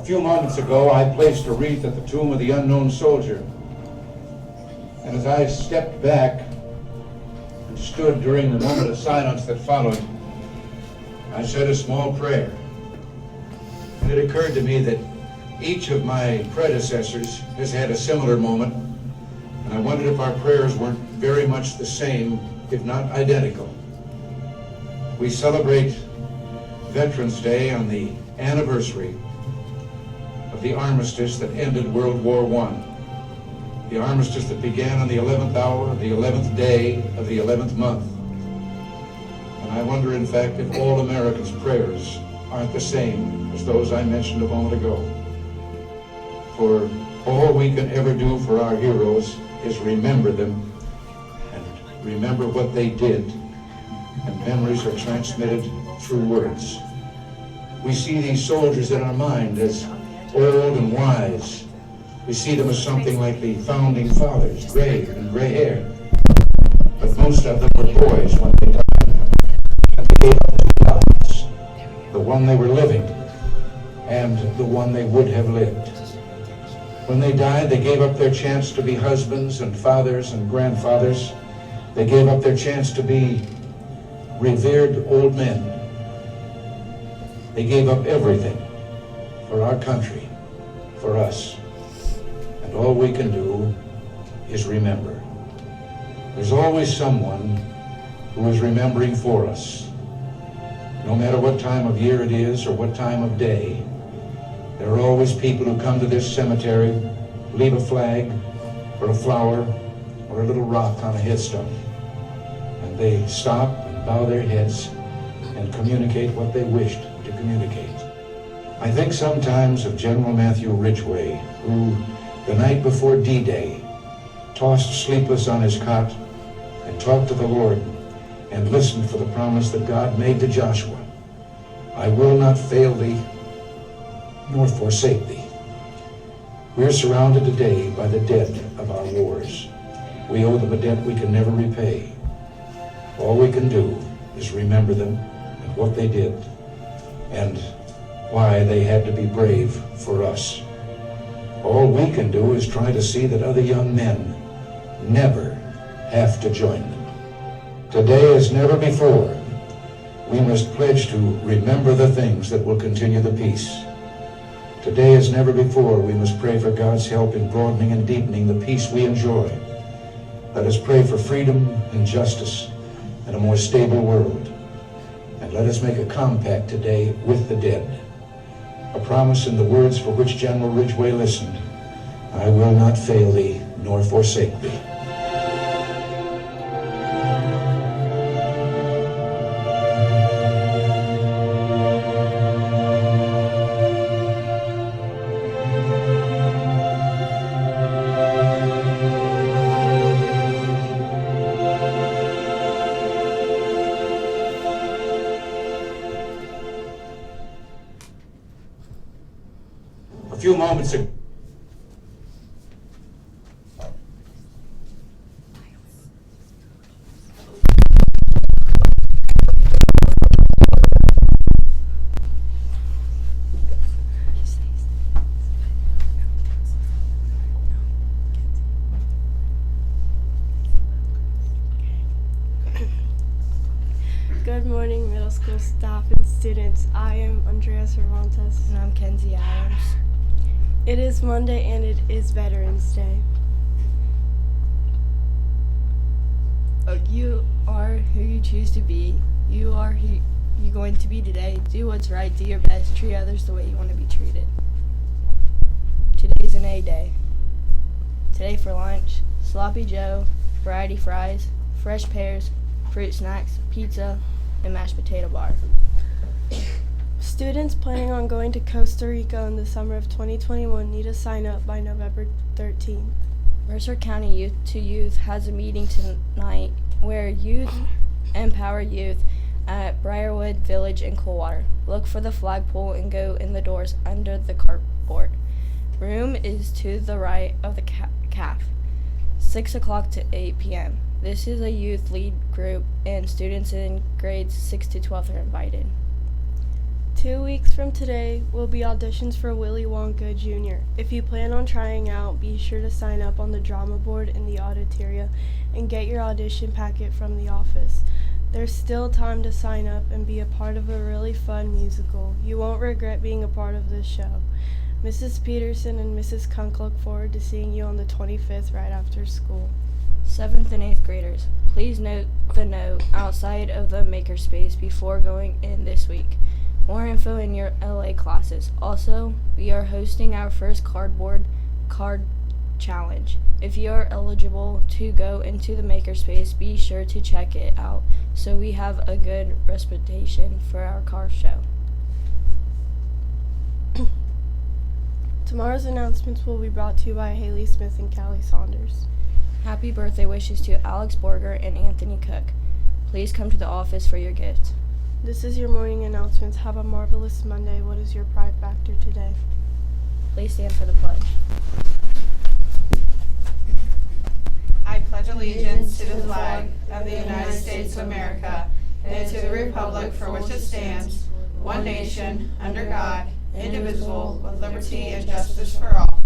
A few moments ago, I placed a wreath at the tomb of the unknown soldier. And as I stepped back and stood during the moment of silence that followed, I said a small prayer. And it occurred to me that each of my predecessors has had a similar moment, and I wondered if our prayers weren't very much the same, if not identical. We celebrate Veterans Day on the anniversary of the armistice that ended World War I. The armistice that began on the 11th hour of the 11th day of the 11th month. And I wonder, in fact, if all Americans' prayers aren't the same as those I mentioned a moment ago. For all we can ever do for our heroes is remember them and remember what they did. And memories are transmitted through words. We see these soldiers in our mind as old and wise. We see them as something like the founding fathers, gray and gray hair. But most of them were boys when they died. And they gave up two lives, the one they were living and the one they would have lived. When they died, they gave up their chance to be husbands and fathers and grandfathers. They gave up their chance to be revered old men. They gave up everything for our country, for us. And all we can do is remember. There's always someone who is remembering for us. No matter what time of year it is or what time of day, there are always people who come to this cemetery, leave a flag or a flower or a little rock on a headstone. And they stop and bow their heads and communicate what they wished to communicate. I think sometimes of General Matthew Ridgway, who the night before D-Day tossed sleepless on his cot and talked to the Lord and listened for the promise that God made to Joshua. I will not fail thee nor forsake thee. We're surrounded today by the dead of our wars. We owe them a debt we can never repay. All we can do is remember them and what they did and why they had to be brave for us. All we can do is try to see that other young men never have to join them. Today as never before, we must pledge to remember the things that will continue the peace. Today as never before, we must pray for God's help in broadening and deepening the peace we enjoy. Let us pray for freedom and justice and a more stable world. And let us make a compact today with the dead. A promise in the words for which General Ridgway listened. I will not fail thee nor forsake thee. A few moments ago. Good morning, middle school staff and students. I am Andrea Cervantes. And I'm Kenzie Adams. It is Monday and it is Veterans Day. You are who you choose to be. You are who you're going to be today. Do what's right, do your best, treat others the way you want to be treated. Today's an A day. Today for lunch, Sloppy Joe, variety fries, fresh pears, fruit snacks, pizza, and mashed potato bar. Students planning on going to Costa Rica in the summer of 2021 need to sign up by November 13th. Mercer County Youth to Youth has a meeting tonight where youth empower youth at Briarwood Village in Coldwater. Look for the flagpole and go in the doors under the carport. Room is to the right of the CAF, 6 o'clock to 8 p.m. This is a youth lead group and students in grades 6 to 12 are invited. 2 weeks from today will be auditions for Willy Wonka Jr. If you plan on trying out, be sure to sign up on the drama board in the auditoria and get your audition packet from the office. There's still time to sign up and be a part of a really fun musical. You won't regret being a part of this show. Mrs. Peterson and Mrs. Kunk look forward to seeing you on the 25th right after school. 7th and 8th graders, please note the note outside of the makerspace before going in this week. More info in your LA classes. Also, we are hosting our first cardboard card challenge. If you are eligible to go into the makerspace, be sure to check it out so we have a good reputation for our car show. Tomorrow's announcements will be brought to you by Haley Smith and Callie Saunders. Happy birthday wishes to Alex Borger and Anthony Cook. Please come to the office for your gift. This is your morning announcements. Have a marvelous Monday. What is your pride factor today? Please stand for the pledge. I pledge allegiance to the flag of the United States of America and to the republic for which it stands, one nation, under God, indivisible, with liberty and justice for all.